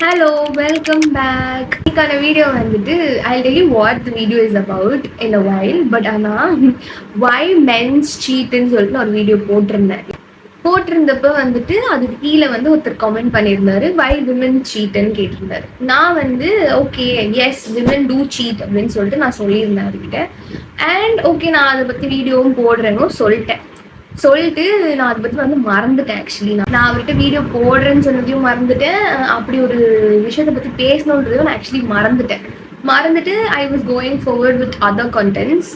Hello, welcome back. இன்னைக்கான video வந்துட்டு I'll tell you what the video is about in a while. But why men's cheatன்னு சொல்லிட்டு நான் ஒரு video போட்டிருந்தப்ப வந்துட்டு அதுக்கு கீழே வந்து ஒருத்தர் கமெண்ட் பண்ணியிருந்தாரு why women cheatன்னு கேட்டிருந்தாரு. நான் வந்து okay yes women do cheat அப்படின்னு சொல்லிட்டு நான் சொல்லியிருந்தேன் அவர்கிட்ட. அண்ட் ஓகே நான் அதை பற்றி வீடியோவும் போடுறேன்னு சொல்லிட்டு நான் அதை பற்றி வந்து மறந்துட்டேன். ஆக்சுவலி நான் அவர்கிட்ட வீடியோ போடுறேன்னு சொன்னதையும் மறந்துட்டேன். அப்படி ஒரு விஷயத்தை பற்றி பேசணுன்றதையும் நான் ஆக்சுவலி மறந்துட்டு I was going forward with other contents.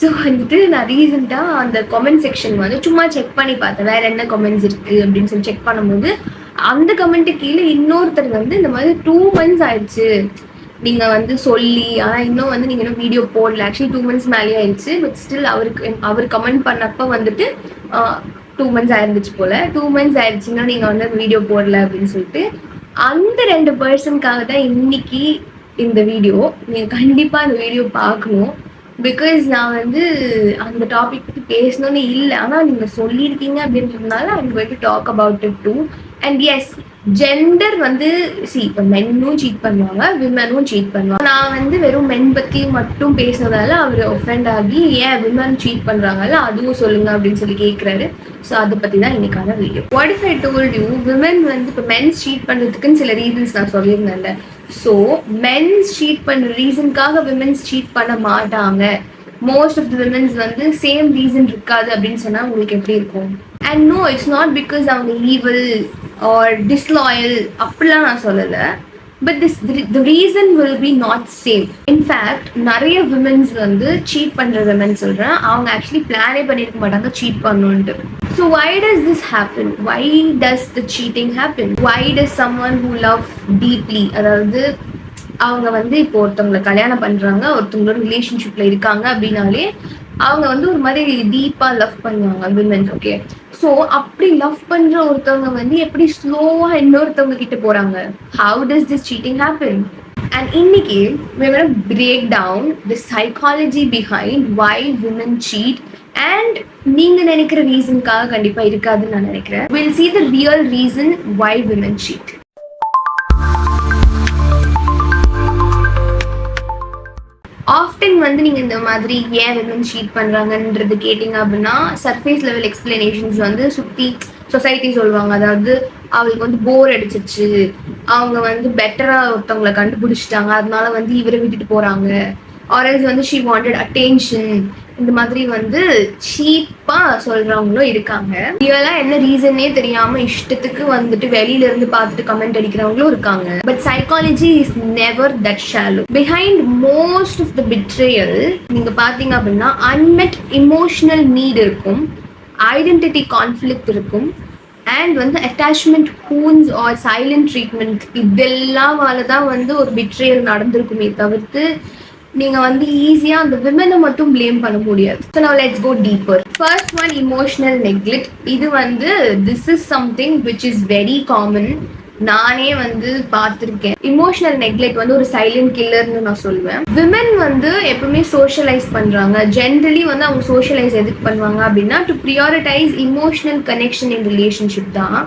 So வந்துட்டு நான் ரீசெண்டாக அந்த கமெண்ட் செக்ஷன் வந்து சும்மா செக் பண்ணி பார்த்தேன் வேற என்ன கமெண்ட்ஸ் இருக்குது அப்படின்னு சொல்லி செக் பண்ணும்போது அந்த கமெண்ட்டு கீழே இன்னொருத்தர் வந்து இந்த மாதிரி 2 months ஆயிடுச்சு நீங்கள் வந்து சொல்லி, ஆனால் இன்னும் வந்து நீங்கள் இன்னும் வீடியோ போடல. ஆக்சுவலி 2 months மேலே ஆயிடுச்சு. பட் ஸ்டில் அவர் கமெண்ட் பண்ணப்போ வந்துட்டு 2 months ஆயிருந்துச்சு போல். 2 months ஆயிடுச்சுன்னா நீங்கள் வந்து வீடியோ போடல அப்படின்னு சொல்லிட்டு அந்த 2 பர்சனுக்காக தான் இன்னைக்கு இந்த வீடியோ. நீங்கள் கண்டிப்பாக அந்த வீடியோ பார்க்கணும். பிகாஸ் நான் வந்து அந்த டாபிக் பற்றி பேசணும்னு இல்லை, ஆனால் நீங்கள் சொல்லியிருக்கீங்க அப்படின்றதுனால I'm going to talk about it too. And yes, gender வந்து இப்போ மென்னும் சீட் பண்ணுவாங்க, விமனும் சீட் பண்ணுவாங்க. நான் வந்து வெறும் மென் பற்றி மட்டும் பேசுனதால அவர் ஒஃபெண்ட் ஆகி ஏன் விமன் சீட் பண்ணுறாங்கல்ல அதுவும் சொல்லுங்க அப்படின்னு சொல்லி கேட்குறாரு. ஸோ அதை பற்றி தான் இன்னைக்கான video. What if I told you women வந்து இப்போ மென்ஸ் சீட் பண்ணுறதுக்குன்னு சில ரீசன்ஸ் நான் சொல்லியிருந்தேன்ல. ஸோ மென்ஸ் சீட் பண்ணுற ரீசனுக்காக விமென்ஸ் சீட் பண்ண மாட்டாங்க. மோஸ்ட் ஆஃப் த விமென்ஸ் வந்து சேம் ரீசன் இருக்காது அப்படின்னு சொன்னால் உங்களுக்கு எப்படி இருக்கும்? And no, it's not because அவங்க ஈவில் ஆர் டிஸ்லாயல் அப்படிலாம் நான் சொல்லலை. But the reason will be not same. In fact நிறைய விமென்ஸ் வந்து சீட் பண்ணுற விமென் சொல்கிறேன், அவங்க ஆக்சுவலி பிளானே பண்ணியிருக்க மாட்டாங்க சீட் பண்ணணுன்ட்டு. So why does this happen? Why does the cheating happen? Why does someone who love deeply, அதாவது அவங்க வந்து இப்போ ஒருத்தவங்களை கல்யாணம் பண்ணுறாங்க, ஒருத்தவங்களோட ரிலேஷன்ஷிப்பில் இருக்காங்க அப்படின்னாலே அவங்க வந்து ஒரு மாதிரி டீப்பாக லவ் பண்ணுவாங்க விமென். ஓகே, ஸோ அப்படி லவ் பண்ணுற ஒருத்தவங்க வந்து எப்படி ஸ்லோவாக இன்னொருத்தவங்க கிட்ட போகிறாங்க? How does this cheating happen? And இன்னைக்கு we're going to break down the psychology behind why women cheat. And நீங்க நினைக்கிற ரீசனுக்காக கண்டிப்பா இருக்காதுன்னு நான் நினைக்கிறேன். We'll see the real reason why women cheat. Often வந்து நீங்கள் இந்த மாதிரி ஏன் விமன் சீட் பண்ணுறாங்கன்றது கேட்டிங்க அப்படின்னா சர்ஃபேஸ் லெவல் எக்ஸ்பிளனேஷன்ஸ் வந்து சுற்றி சொசைட்டி சொல்லுவாங்க. அதாவது அவங்களுக்கு வந்து போர் அடிச்சிருச்சு, அவங்க வந்து பெட்டராக ஒருத்தவங்களை கண்டுபிடிச்சிட்டாங்க, அதனால வந்து இவரை விட்டுட்டு போகிறாங்க, ஆர்எல்ஸ் வந்து ஷீ வாண்டட் அட்டென்ஷன், இந்த மாதிரி வந்து சீப்பாக சொல்கிறவங்களும் இருக்காங்க. ரியலாக என்ன ரீசன்னே தெரியாமல் இஷ்டத்துக்கு வந்துட்டு வெளியிலேருந்து பார்த்துட்டு கமெண்ட் அடிக்கிறவங்களும் இருக்காங்க. But psychology is never that shallow. Behind most of the betrayal நீங்கள் பார்த்தீங்க அப்படின்னா அன்மெட் இமோஷனல் நீட் இருக்கும், ஐடென்டிட்டி கான்ஃப்ளிக்ட் இருக்கும், அண்ட் வந்து attachment wounds or silent treatment இதெல்லாமால தான் வந்து ஒரு பிட்ரேயல் நடந்திருக்குமே தவிர்த்து நீங்கள் வந்து ஈஸியாக அந்த விமனை மட்டும் பிளேம் பண்ண முடியாது. So now let's go deeper. First one, emotional neglect. இது வந்து this is something which is very common. நானே வந்து பார்த்துருக்கேன். இமோஷனல் நெக்லெக்ட் வந்து ஒரு சைலண்ட் கில்லர்னு நான் சொல்லுவேன். விமன் வந்து எப்பவுமே சோஷியலைஸ் பண்ணுறாங்க. ஜென்ரலி வந்து அவங்க சோஷியலைஸ் எதுக்கு பண்ணுவாங்க அப்படின்னா to prioritise emotional connection in relationship தான்.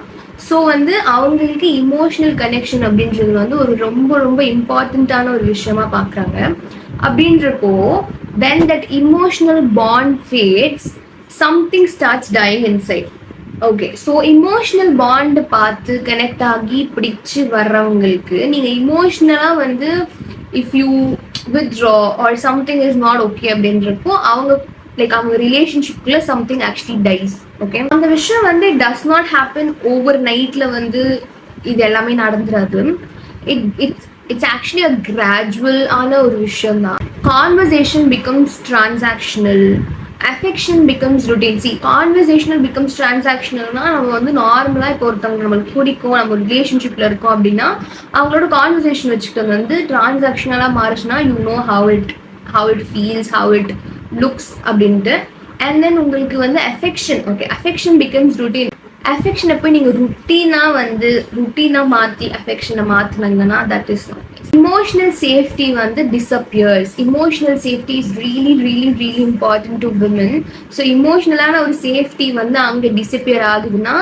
ஸோ வந்து அவங்களுக்கு இமோஷனல் கனெக்ஷன் அப்படின்றது வந்து ஒரு ரொம்ப ரொம்ப இம்பார்ட்டண்ட்டான ஒரு விஷயமா பார்க்குறாங்க. அப்படின்றப்போ when that emotional bond fades, something starts dying inside. Okay, so emotional bond பார்த்து கனெக்ட் ஆகி பிடிச்சி வர்றவங்களுக்கு நீங்கள் இமோஷ்னலாக வந்து if you withdraw or something is not okay அப்படின்றப்போ அவங்க லைக் அவங்க ரிலேஷன்ஷிப்குள்ள சம்திங் ஆக்சுவலி டைஸ். ஓகே, அந்த விஷயம் வந்து it does not happen over நைட்டில் வந்து இது எல்லாமே நடந்துடாது. It's actually a gradual ஆன ஒரு விஷயம் தான். Conversation becomes transactional, affection becomes routine. See, conversational becomes transactionalனா நம்ம வந்து நார்மலாக இப்போ ஒருத்தவங்க நம்மளுக்கு பிடிக்கும், நம்ம ஒரு ரிலேஷன்ஷிப்பில் இருக்கோம் அப்படின்னா அவங்களோட கான்வர்சேஷன் வச்சுக்கிறது வந்து டிரான்சாக்ஷனலாக மாறுச்சுன்னா you know how it feels, how it looks அப்படின்ட்டு. அண்ட் தென் உங்களுக்கு வந்து affection, okay, affection becomes routine. அஃபெக்ஷனை போய் நீங்கள் ருட்டீனாக மாற்றி அஃபெக்ஷனை மாற்றினாங்கன்னா தட் இஸ் இமோஷனல் சேஃப்டி வந்து disappears. Emotional safety is really really really important to women. So இமோஷ்னலான ஒரு சேஃப்டி வந்து அங்கே டிஸப்பியர் ஆகுதுன்னா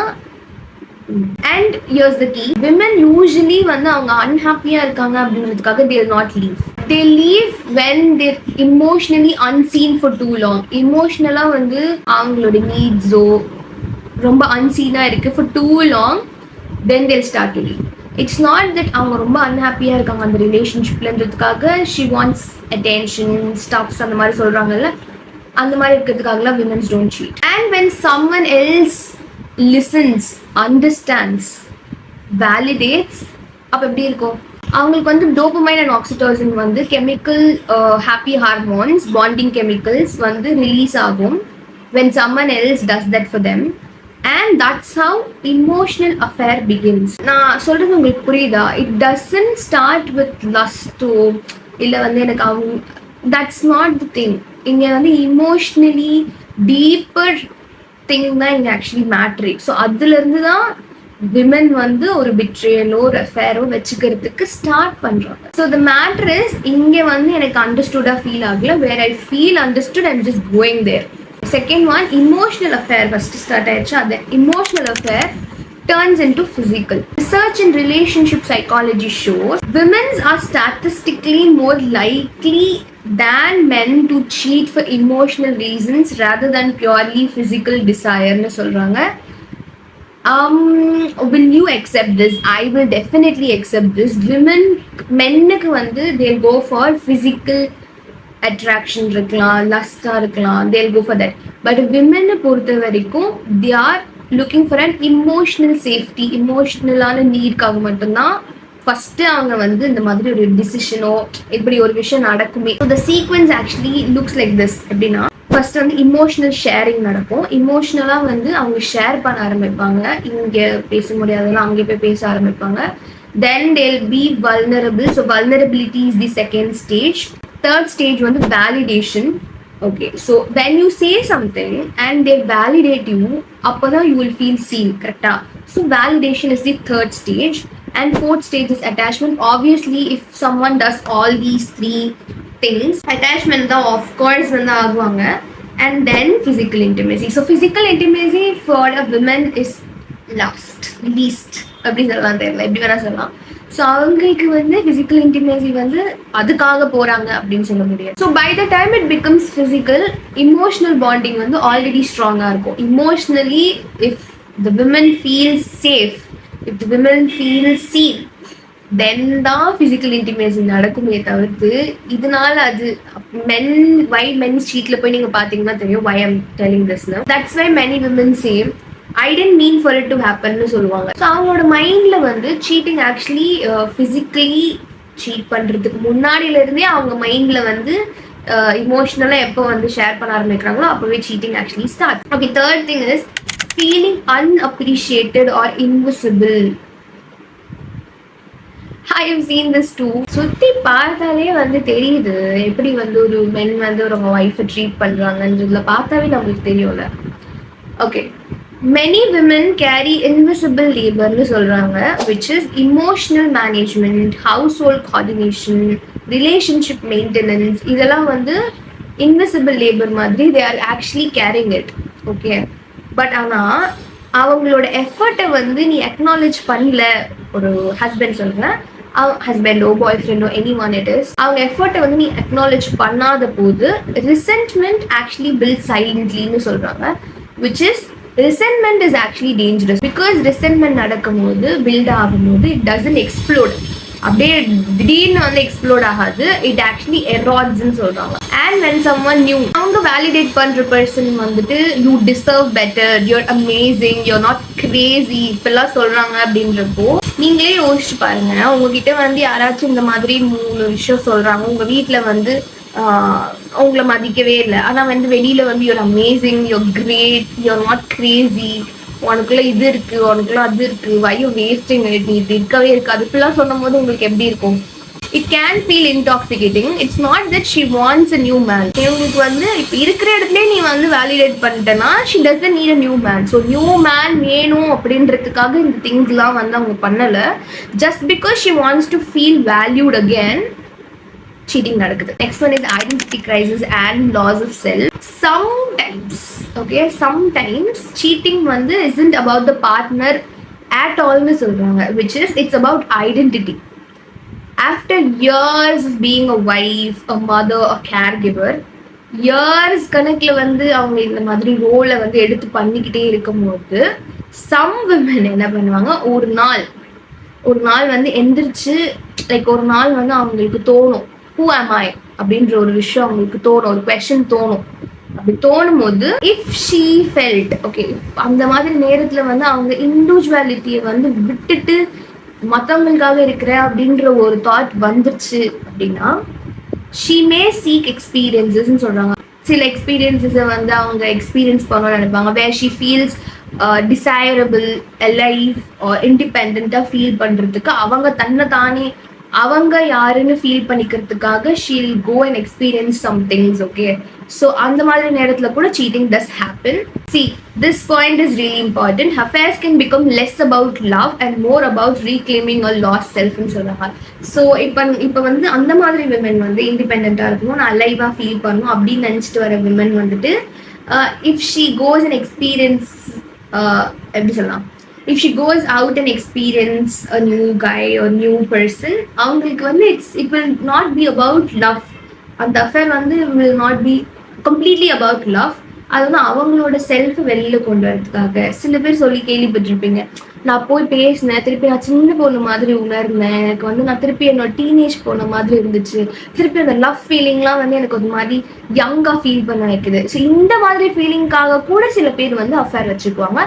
and here's the key, women usually வந்து அவங்க அன்ஹாப்பியா இருக்காங்க அப்படின்றதுக்காக they will not leave. They leave when they're emotionally unseen for too long. இமோஷனலா வந்து அவங்களோட நீட்ஸோ ரொம்ப அன்சீனா இருக்கு for too long, then they'll start to leave. It's not that அவங்க ரொம்ப அன்ஹாப்பியா இருக்காங்க அந்த ரிலேஷன்ஷிப்லன்றதுக்காக she wants attention stuffs அந்த மாதிரி சொல்றாங்கல்ல, அந்த மாதிரி இருக்கிறதுக்காகலாம் women don't cheat. And when someone else listens, understands, validates, அப்போ எப்படி இருக்கும், அவங்களுக்கு வந்து டோபமைன் அண்ட் ஆக்சிடோசின் வந்து chemical happy hormones bonding chemicals வந்து ரிலீஸ் ஆகும் when someone else does that for them, and that's how emotional affair begins. நான் சொல்றது உங்களுக்கு புரியுதா? It doesn't start with lust இல்ல வந்து எனக்கு அவங்க, that's not the thing. இங்க வந்து emotionally deeper thing தான் இங்க ஆக்சுவலி மேட்ரு. ஸோ அதுல இருந்து தான் விமன் வந்து ஒரு பிட்ரேயலோ ஒரு அஃபேரோ வச்சுக்கிறதுக்கு ஸ்டார்ட் பண்றாங்க. ஸோ த மேட்ரு இஸ், இங்க வந்து எனக்கு அண்டர்ஸ்டுடா ஃபீல் ஆகல, where I feel understood I'm just going there. Second one, emotional affair first start ஆயிடுச்சு. அது emotional affair turns into physical. Research in relationship psychology shows women are statistically more likely than men to cheat for emotional reasons rather than purely physical desire னு சொல்றாங்க. Will you accept this? I will definitely accept this. Women, மென்னுக்கு வந்து they'll go for physical attraction இருக்கலாம், லஸ்டா இருக்கலாம், they'll go for that. But women பொறுத்த வரைக்கும் they are looking for an emotional safety, emotionalaன நீட்காக மட்டும்தான் first அவங்க வந்து இந்த மாதிரி ஒரு டிசிஷனோ இப்படி ஒரு விஷயம் நடக்குமே. So the sequence actually looks like this. எப்படின்னா, ஃபர்ஸ்ட் வந்து இமோஷனல் ஷேரிங் நடக்கும். இமோஷனலாக வந்து அவங்க ஷேர் பண்ண ஆரம்பிப்பாங்க, இங்கே பேச முடியாதெல்லாம் அங்கே போய் பேச ஆரம்பிப்பாங்க. Then they'll be vulnerable. So vulnerability is the second stage. Third stage வந்து validation. Okay, so when you say something and they validate you, அப்பதான் you will feel seen, correct? So validation is the third stage. And fourth stage is attachment. Obviously, if someone does all these three things, attachment தான் of course வந்து ஆகுவாங்க. And then physical intimacy. So physical intimacy for a woman is least அப்படி சொல்லலாம், தெரியல எப்படி வேணா சொல்லலாம். So அவங்களுக்கு வந்து ஃபிசிக்கல் இன்டிமேசி வந்து அதுக்காக போறாங்க அப்படின்னு சொல்ல முடியாது. So by the time it becomes physical, emotional bonding வந்து ஆல்ரெடி ஸ்ட்ராங்காக இருக்கும். Emotionally if the women feels safe, if the women feels seen, then தான் ஃபிசிக்கல் இன்டிமேசி நடக்குமே தவிர்த்து இதனால அது மென் ஷீட்ல போய் நீங்க பாத்தீங்கன்னா தெரியும் why I'm telling this now. That's why many women say I didn't mean for it to happen னு சொல்லுவாங்க. ஸோ அவங்களோட மைண்ட்ல வந்து சீட்டிங் ஆக்சுவலி ஃபிசிக்கலி சீட் பண்றதுக்கு முன்னாடியில இருந்தே அவங்க மைண்ட்ல வந்து இமோஷனலா எப்போ வந்து ஷேர் பண்ண ஆரம்பிக்கிறாங்களோ அப்பவே cheating actually start. Okay, third thing is feeling unappreciated or invisible. I have seen this too. சுத்தி பார்த்தாலே வந்து தெரியுது எப்படி வந்து ஒரு மென் வந்து ஒரு ஒய்ஃபை ட்ரீட் பண்றாங்கன்றதுல பார்த்தாவே நம்மளுக்கு தெரியும்ல. Okay, many women carry invisible labor னு சொல்றாங்க, which is emotional management, household coordination, relationship maintenance. இதெல்லாம் வந்து invisible labor மாதிரி they are actually carrying it. Okay, but ஆனா அவங்களோட எஃபர்ட்டை வந்து நீ அக்னாலேஜ் பண்ணல, ஒரு ஹஸ்பண்ட் சொல்றேன், ஹஸ்பண்டோ பாய் ஃப்ரெண்டோ எனி ஒன் இட் இஸ், அவங்க எஃபர்ட்டை வந்து நீ அக்னாலேஜ் பண்ணாத போது ரிசென்ட்மெண்ட் ஆக்சுவலி பில்ட் சைலண்ட்லின்னு சொல்றாங்க, which is resentment is actually dangerous because resentment நடக்கும்போது பில்ட் ஆகும்போது it doesn't explode, அப்படியே திடீர்னு வந்து எக்ஸ்ப்ளோட் ஆகாது, இட் ஆக்சுவலி எராட்ஸ்ன்னு சொல்றாங்க. அண்ட் when someone new, அவங்க வேலிடேட் பண்ற பர்சன் வந்துட்டு you deserve better, you're amazing, you're not crazy இப்பெல்லாம் சொல்றாங்க அப்படின்றப்போ நீங்களே யோசிச்சு பாருங்க, உங்ககிட்ட வந்து யாராச்சும் இந்த மாதிரி 3 விஷயம் சொல்றாங்க, உங்க வீட்டுல வந்து உங்களை மதிக்கவே இல்லை, ஆனா வந்து வெளியில வந்து you're amazing, you're great, you're not crazy, உனக்குள்ள இது இருக்கு, உனக்குள்ள அது இருக்கு, வையோ வேஸ்டிங், நீ இது இருக்கவே இருக்கு, அதுக்குலாம் சொல்லும் போது உங்களுக்கு எப்படி இருக்கும்? It can feel intoxicating. It's not that she wants a new man. இவங்களுக்கு வந்து இப்போ இருக்கிற இடத்துல நீ வந்து வேலிடேட் பண்ணிட்டேன்னா she doesn't need a new man. So new man வேணும் அப்படின்றதுக்காக இந்த திங்ஸ்லாம் வந்து அவங்க பண்ணலை. Just because she wants to feel valued again, cheating நடக்குது. Next one is identity crisis and loss of self. Sometimes cheating வந்து isn't about the partner at allனு சொல்றாங்க, which is it's about identity. After years of being a wife, a mother, a caregiver, years கணக்குல வந்து அவங்க இந்த மாதிரி ரோலை வந்து எடுத்து பண்ணிக்கிட்டே இருக்கும்போது சம் விமன் என்ன பண்ணுவாங்க, ஒரு நாள் வந்து எந்திரிச்சு லைக் ஒரு நாள் வந்து அவங்களுக்கு தோணும், ஹூ ஆம் ஐ அப்படின்ற ஒரு விஷயம் அவங்களுக்கு தோணும், ஒரு கொஸ்டின் தோணும். அப்படி தோணும் போது இஃப் ஷீ ஃபெல்ட் ஓகே, அந்த மாதிரி நேரத்துல வந்து அவங்க இண்டிவிஜுவாலிட்டியை வந்து விட்டுட்டு மற்றவங்களுக்காக இருக்கிற அப்படின்ற ஒரு தாட் வந்துருச்சு அப்படின்னா ஷீ மே சீக் எக்ஸ்பீரியன்ஸஸ்ன்னு சொல்றாங்க. சில எக்ஸ்பீரியன்ஸஸை வந்து அவங்க எக்ஸ்பீரியன்ஸ் பண்ணணும்னு நினைப்பாங்க, where she feels desirable, life இண்டிபெண்ட்டாக ஃபீல் பண்ணுறதுக்கு அவங்க தன்னை தானே அவங்க யாருன்னு ஃபீல் பண்ணிக்கிறதுக்காக she'll go and experience some things. Okay, so அந்த மாதிரி நேரத்தில் கூட cheating does happen. See, this point is really important. Affairs can become less about love and more about reclaiming a lost செல்ஃப்னு சொல்கிறாங்க. ஸோ இப்போ வந்து அந்த மாதிரி விமன் வந்து இண்டிபெண்ட்டாக இருக்கணும், நான் அலைவாக ஃபீல் பண்ணணும் அப்படின்னு நினச்சிட்டு வர விமன் வந்துட்டு if she goes and experience எப்படி சொல்லலாம், if she goes out and experience a new guy or new person, அவங்களுக்கு வந்து it will not be about love. அந்த affair வந்து will not be completely about love. அது வந்து அவங்களோட செல்ஃப் வெளியில கொண்டு வரதுக்காக. சில பேர் சொல்லி கேள்விப்பட்டிருப்பீங்க, நான் போய் பேசினேன், திருப்பி நான் சின்ன பொண்ணு மாதிரி உணர்ந்தேன், எனக்கு வந்து நான் திருப்பி என்னோட டீனேஜ் பொண்ணு மாதிரி இருந்துச்சு, திருப்பி அந்த லவ் ஃபீலிங்லாம் வந்து எனக்கு ஒரு மாதிரி யங்கா ஃபீல் பண்ண வைக்குது. ஸோ இந்த மாதிரி ஃபீலிங்காக கூட சில பேர் வந்து அஃபேர் வச்சுக்குவாங்க.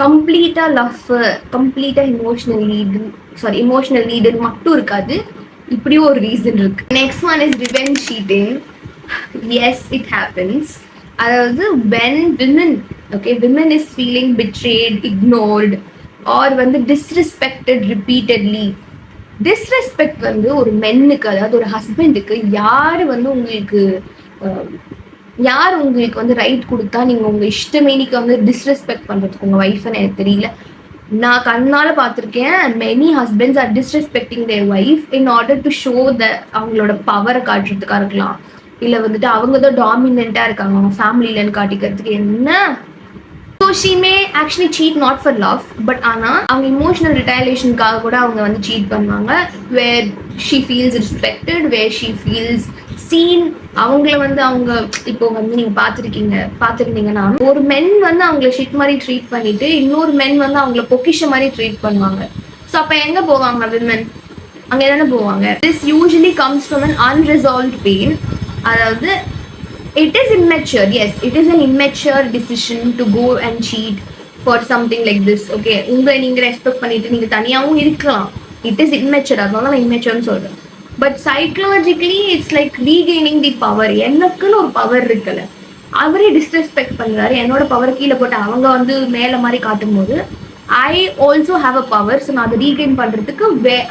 கம்ப்ளீட்டா லவ், கம்ப்ளீட்டா இமோஷனல் நீடு மட்டும் இருக்காது, இப்படியும் ஒரு ரீசன் இருக்கு. Next one is revenge cheating. Yes, it happens. அதாவது women is feeling betrayed, ignored or வந்து disrespected repeatedly. disrespect வந்து ஒரு மென்னுக்கு, அதாவது ஒரு ஹஸ்பண்டுக்கு யார் உங்களுக்கு வந்து ரைட் கொடுத்தா நீங்க உங்க இஷ்டமேனிக்கு வந்து டிஸ்ரெஸ்பெக்ட் பண்றதுக்கு உங்க வைஃப்னு எனக்கு தெரியல. நான் கண்ணால பார்த்துருக்கேன், many husbands are disrespecting their wife in order to show அவங்களோட பவரை காட்டுறதுக்காக இருக்கலாம், இல்ல வந்துட்டு அவங்க தான் டாமினண்டா இருக்காங்க அவங்க ஃபேமிலிலன்னு காட்டிக்கிறதுக்கு. என்ன, so she may actually cheat not for love, but ஆனால் அவங்க இமோஷனல் ரிட்டைலேஷனுக்காக கூட அவங்க வந்து சீட் பண்ணுவாங்க. Where she feels respected, where she feels seen. அவங்கள வந்து அவங்க இப்போ வந்து நீங்க பார்த்துருந்தீங்கன்னா ஒரு மென் வந்து அவங்கள ஷிட் மாதிரி ட்ரீட் பண்ணிட்டு இன்னொரு மென் வந்து அவங்கள பொக்கிஷ மாதிரி ட்ரீட் பண்ணுவாங்க. ஸோ அப்போ எங்க போவாங்க விமன்? அங்கே தானே போவாங்க. This usually comes from an unresolved pain. அதாவது it is immature, yes, it is an immature decision to go and cheat for something like this. Okay, நீங்க ரெஸ்பெக்ட் பண்ணிட்டு நீங்க தனியாவும் இருக்கலாம், it is immature, அதனால நான் immature சொல்றேன். But psychologically it's like regaining the power. எனக்குன்னு ஒரு பவர் இருக்குல்ல, அவரே டிஸ்ரெஸ்பெக்ட் பண்றாரு, என்னோட பவர் கீழே போட்டு அவங்க வந்து மேல மாதிரி காட்டும் போது I also have a power. So நான் அதை ரீகெயின் பண்றதுக்கு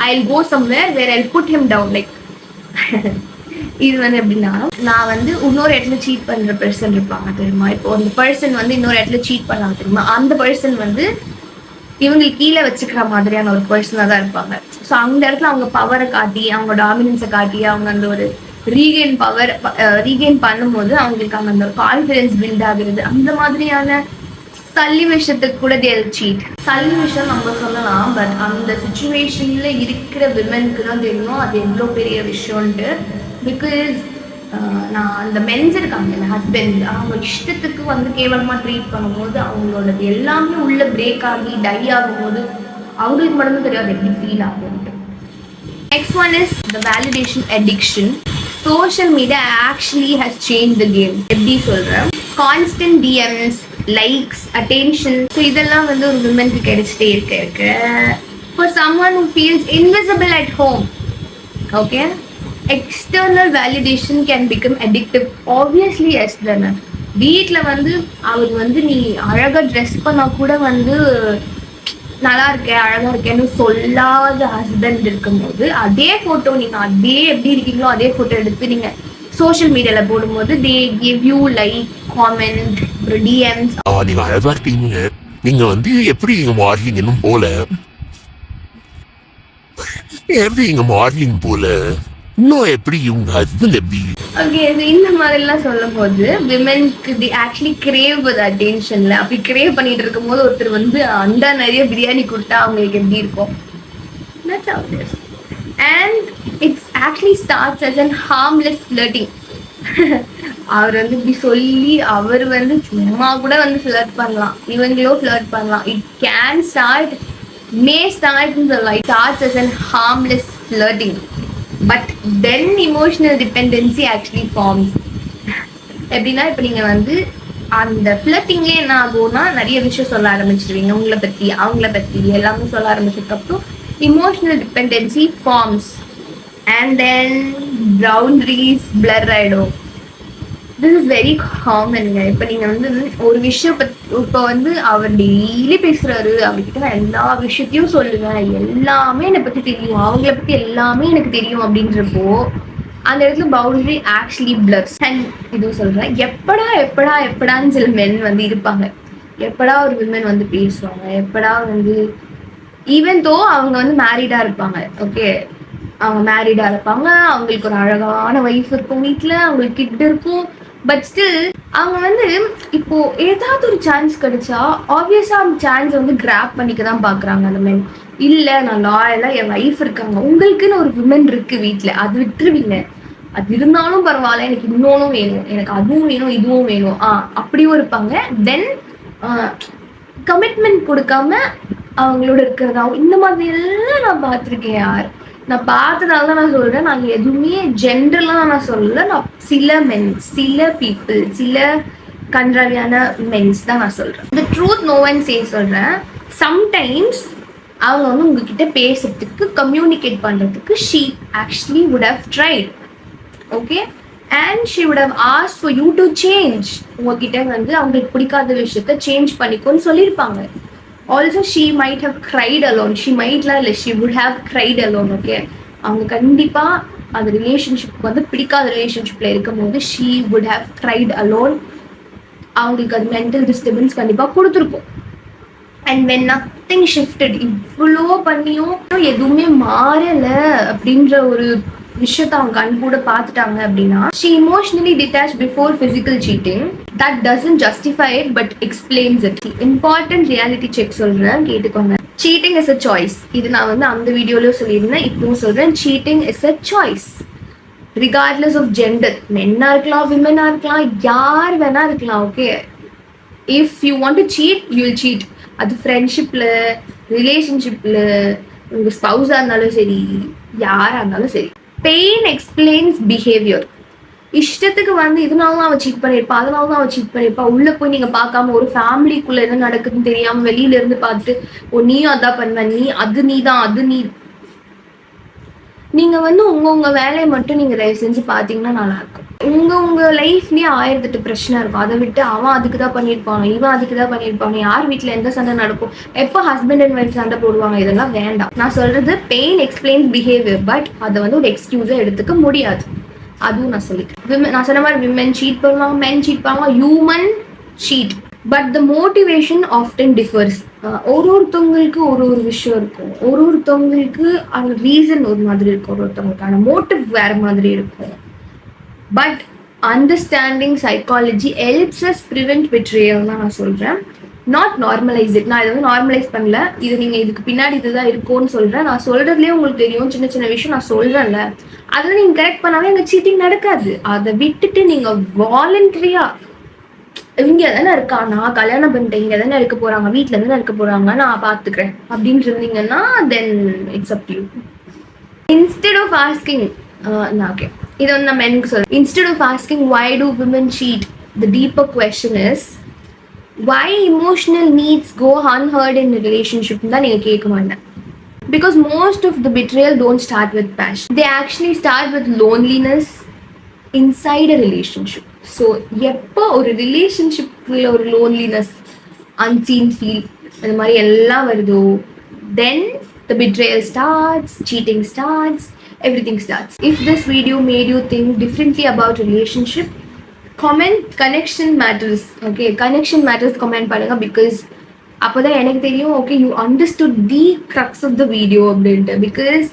I will go somewhere where I will put him down. Like இது வந்து எப்படின்னா, நான் வந்து இன்னொரு இடத்துல சீட் பண்ற பர்சன் இருப்பாங்க தெரியுமா, இப்போ அந்த பர்சன் வந்து இன்னொரு இடத்துல சீட் பண்ணாங்க தெரியுமா, அந்த பர்சன் வந்து இவங்களுக்கு கீழே வச்சுக்கிற மாதிரியான ஒரு பர்சனாக தான் இருப்பாங்க. ஸோ அந்த இடத்துல அவங்க பவரை காட்டி, அவங்க டாமினன்ஸை காட்டி, அவங்க அந்த ஒரு ரீகெயின் பண்ணும்போது அவங்களுக்கு அங்கே அந்த ஒரு கான்ஃபிடன்ஸ் பில்ட் ஆகுறது. அந்த மாதிரியான சல்லி விஷயத்துக்கு கூட தேல் சீட். சல்லி விஷயம் நம்ம சொல்லலாம், பட் அந்த சுச்சுவேஷன்ல இருக்கிற விமனுக்கு தான் தெரியும் அது எவ்வளோ பெரிய விஷயம்ன்ட்டு. பிகாஸ் நான் அந்த மென்ஸ் இருக்காங்க, இந்த ஹஸ்பண்ட், அவங்க இஷ்டத்துக்கு வந்து கேவலமாக ட்ரீட் பண்ணும்போது அவங்களோடது எல்லாமே உள்ள பிரேக் ஆகி டை ஆகும்போது அவங்களுக்கு மட்டும்தான் தெரியாது எப்படி ஃபீல் ஆகும்ட்டு. Next one is the validation addiction. Social media actually has change the game. எப்படி சொல்கிறேன், constant DMs, likes, attention, so இதெல்லாம் வந்து ஒரு விமனுக்கு கிடைச்சிட்டே இருக்கு. For someone who feels invisible at home, okay, external validation can become addictive. Obviously yes தானே. வீட்டில் வந்து அவர் வந்து நீ அழகாக ட்ரெஸ் பண்ணால் கூட வந்து நல்லா இருக்கேன் அழகாக இருக்கேன்னு சொல்லாத ஹஸ்பண்ட் இருக்கும்போது அதே ஃபோட்டோ நீங்கள் அதே எப்படி இருக்கீங்களோ அதே ஃபோட்டோ எடுத்து நீங்கள் சோஷியல் மீடியாவில் போடும்போது they give you like comment, DMs. நீங்கள் அழகாக இருக்கீங்க, நீங்கள் வந்து எப்படி நீங்கள் மாறலீங்கன்னு போல, எப்படி நீங்கள் மாறலீங்க போல, இன்னும் எப்படி இவங்க ஹஸ்பண்ட் எப்படி ஓகே, இந்த மாதிரிலாம் சொல்லும் போது விமென்க்கு தி ஆக்சுவலி கிரேவ் வித் அட்டென்ஷன்ல அப்படி கிரேவ் பண்ணிட்டு இருக்கும் போது ஒருத்தர் வந்து அண்டா நிறைய பிரியாணி கொடுத்தா அவங்களுக்கு எப்படி இருக்கும்? That's how it is. And it's actually starts as an harmless flirting. அவர் வந்து இப்படி சொல்லி அவர் வந்து சும்மா கூட வந்து ஃபிளர்ட் பண்ணலாம், இவங்களோ ஃபிளர்ட் பண்ணலாம். It can start, may start சொல்லலாம். It starts as an harmless flirting, but then emotional dependency actually forms. எப்படின்னா இப்போ நீங்கள் வந்து அந்த ஃபிளர்ட்டிங்லேயே என்ன ஆகும்னா நிறைய விஷயம் சொல்ல ஆரம்பிச்சிருவீங்க, உங்களை பற்றி அவங்கள பற்றி எல்லாமே சொல்ல ஆரம்பிச்சதுக்கப்புறம் emotional dependency forms and then boundaries blur ஆயிடும். This is very common. இப்போ நீங்க வந்து ஒரு விஷயம் இப்போ வந்து அவர் டெய்லி பேசுறாரு, அவர்கிட்ட நான் எல்லா விஷயத்தையும் சொல்லுவேன், எல்லாமே என்னை பத்தி தெரியும், அவங்கள பத்தி எல்லாமே எனக்கு தெரியும் அப்படின்றப்போ அந்த இடத்துல பவுண்டரி ஆக்சுவலி பிளர்ஸ். அண்ட் இதுவும் சொல்றேன், எப்படான்னு சில மென் வந்து இருப்பாங்க, எப்படா ஒரு விமன் வந்து பேசுவாங்க, எப்படா வந்து ஈவன் தோ அவங்க வந்து மேரிடா இருப்பாங்க. ஓகே, அவங்க மேரிடா இருப்பாங்க, அவங்களுக்கு ஒரு அழகான ஒய்ஃப் இருக்கும், வீட்டில் அவங்களுக்கு கிட் இருக்கும். பட் ஸ்டில் அவங்க வந்து இப்போ ஏதாவது ஒரு சான்ஸ் கிடைச்சா ஆப்வியஸா அந்த சான்ஸ் வந்து கிராப் பண்ணிக்க தான் பாக்குறாங்க அந்த மென். இல்ல நான் லாயலா என் ஒய்ஃப் இருக்காங்க, உங்களுக்குன்னு ஒரு விமன் இருக்கு வீட்டுல, அது விட்டுருவீங்க. அது இருந்தாலும் பரவாயில்ல, எனக்கு இன்னொன்னும் வேணும், எனக்கு அதுவும் வேணும் இதுவும் வேணும், அப்படியும் இருப்பாங்க. தென் கமிட்மெண்ட் கொடுக்காம அவங்களோட இருக்கிறதா இந்த மாதிரி எல்லாம் நான் பார்த்துருக்கேன். யார் நான் பார்த்ததால தான் நான் சொல்றேன், நான் எதுவுமே ஜென்ரலாக நான் சொல்லல, நான் சில மென்ஸ், சில பீப்புள், சில கன்றாவியான மென்ஸ் தான் நான் சொல்றேன். இந்த ட்ரூத் நோ ஒன் சே சொல்றேன். சம்டைம்ஸ் அவங்க வந்து உங்ககிட்ட பேசுறதுக்கு, கம்யூனிகேட் பண்றதுக்கு she actually would have tried, okay, and she would have asked for you to change. உங்ககிட்ட வந்து அவங்களுக்கு பிடிக்காத விஷயத்த சேஞ்ச் பண்ணிக்கோன்னு சொல்லியிருப்பாங்க. Also she might have cried alone, she might இல்ல she would have cried alone. okay, அவங்க கண்டிப்பா அந்த ரிலேஷன்ஷிப் வந்து பிடிக்காத ரிலேஷன்ஷிப்ல இருக்கும் போது she would have cried alone. அவங்களுக்கு அது மென்டல் டிஸ்டர்பன்ஸ் கண்டிப்பா கொடுத்துருக்கும். அண்ட் when nothing shifted, இவ்வளோ பண்ணியும் எதுவுமே மாறல அப்படின்ற ஒரு விஷயத்த அவங்க கண் கூட பார்த்துட்டாங்க அப்படின்னா she emotionally detached before physical cheating. That doesn't justify it but explains it. Important reality check சொல்றேன், கேட்டுக்கோங்க. Cheating is a choice. இது நான் வந்து அந்த வீடியோலயும் சொல்லியிருந்தேன், இப்பவும் சொல்றேன். Cheating is a choice regardless of gender. மென்னா இருக்கலாம், விமனா இருக்கலாம், யார் வேணா இருக்கலாம். Okay, if you want to cheat you will cheat. அது ஃப்ரெண்ட்ஷிப்ல, ரிலேஷன்ஷிப்ல, உங்க ஸ்பௌஸா இருந்தாலும் சரி, யாரா இருந்தாலும் சரி. Pain explains behaviour. இஷ்டத்துக்கு வந்து இதனால தான் அவன் சீட் பண்ணியிருப்பா, அதனால தான் அவன் சீட் பண்ணியிருப்பா, உள்ள போய் நீங்க பார்க்காம ஒரு ஃபேமிலிக்குள்ள என்ன நடக்குதுன்னு தெரியாம வெளியில இருந்து பார்த்துட்டு ஓ நீயும் அதான் பண்ண, நீங்க வந்து உங்க வேலையை மட்டும் நீங்க தயவு செஞ்சு பாத்தீங்கன்னா நல்லா இருக்கும். உங்க லைஃப்லயே 1008 பிரச்சனை இருக்கும். அதை விட்டு அவன் அதுக்கு தான் பண்ணியிருப்பாங்க, இவன் அதுக்கு தான் பண்ணியிருப்பாங்க, யார் வீட்டுல எந்த சண்டை நடக்கும், எப்போ ஹஸ்பண்ட் அண்ட் ஒய்ஃப் சண்டை போடுவாங்க, இதெல்லாம் வேண்டாம். நான் சொல்றது பெயின் எக்ஸ்பிளைன்ஸ் பிஹேவியர், பட் அதை வந்து ஒரு எக்ஸ்கியூஸா எடுத்துக்க முடியாது. அதுவும் நான் சொல்லிக்கிறேன். நான் சொன்ன மாதிரி விமன் சீட் பண்ணுவாங்க, மென் சீட் பண்ணுவாங்க, human cheat, but the motivation often differs. ஒருத்தவங்களுக்கு ஒரு விஷயம் இருக்கும், ஒருத்தவங்களுக்கு அந்த ரீசன் ஒரு மாதிரி இருக்கும், ஒருத்தவங்களுக்கான மோட்டிவ் வேற மாதிரி இருக்கும். But understanding psychology helps us prevent betrayal தான் நான் சொல்றேன். Not normalize it. நான் இதை வந்து நார்மலைஸ் பண்ணல, இது நீங்க இதுக்கு பின்னாடி இதுதான் இருக்கும்னு சொல்றேன். நான் சொல்றதுலேயே உங்களுக்கு தெரியும், சின்ன சின்ன விஷயம் நான் சொல்றேன்ல, அதெல்லாம் நீங்க கரெக்ட் பண்ணாவே எங்க சீட்டிங் நடக்காது. அதை விட்டுட்டு நீங்க வாலண்டரியா இங்க தானே இருக்கா, நான் கல்யாணம் பண்ணிட்டேன், இங்க தானே இருக்க போறாங்க, வீட்டுல தானே இருக்க போறாங்க, நான் பாத்துக்கிறேன் அப்படின்னு இருந்தீங்கன்னா then it's up to you. Instead of asking, okay இது வந்து நம்ம எனக்கு சொல்றேன், instead of asking why do women cheat, the deeper question is why emotional needs go unheard in a relationship தான் நீங்க கேட்க மாட்டேன். Because most of the betrayal don't start with passion, they actually start with loneliness inside a relationship. So எப்போ ஒரு ரிலேஷன்ஷிப்ல ஒரு loneliness, unseen feel, அந்த மாதிரி எல்லாம் வருதோ தென் the betrayal starts, cheating starts, everything starts. If this video made you think differently about relationship, comment connection matters. Okay, connection matters comment பண்ணுங்க, because அப்போதான் எனக்கு தெரியும் okay you understood the crux of the video அப்படின்ட்டு. because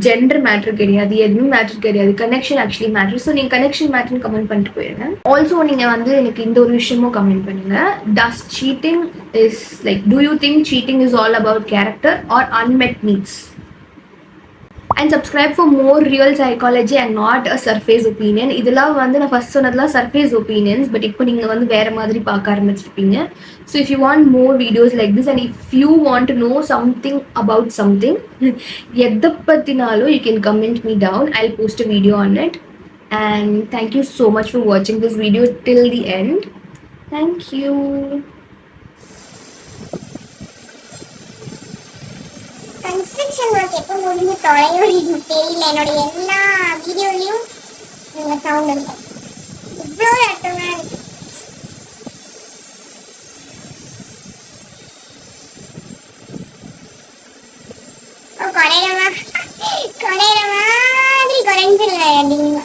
gender matter கிடையாது, எதுவும் matter கிடையாது. Connection actually matter. So நீங்கள் connection மேட்ருன்னு comment பண்ணிட்டு போயிடுங்க. ஆல்சோ நீங்கள் வந்து எனக்கு இந்த ஒரு விஷயமும் கமெண்ட் பண்ணுங்க. Does cheating is like, do you think cheating is all about character or unmet needs? And subscribe for more real psychology and not a surface opinion. இதெல்லாம் வந்து நான் ஃபர்ஸ்ட் சொன்னதெல்லாம் சர்ஃபேஸ் ஒப்பீனியன்ஸ், பட் இப்போ நீங்கள் வந்து வேறு மாதிரி பார்க்க ஆரம்பிச்சிருப்பீங்க. So if you want more videos like this and if you want to know something about something, எதை பற்றினாலும் you can comment me down. I will post a video on it. And thank you so much for watching this video till the end. Thank you. Construction work எப்போ முடிஞ்சு தொலையும் தெரியல. என்னோட எல்லா வீடியோலையும் sound இருக்கும். இவ்வளோ அர்த்தமா இருக்கு. குறையிற மாதிரி குறைஞ்சிடல அப்படிங்க.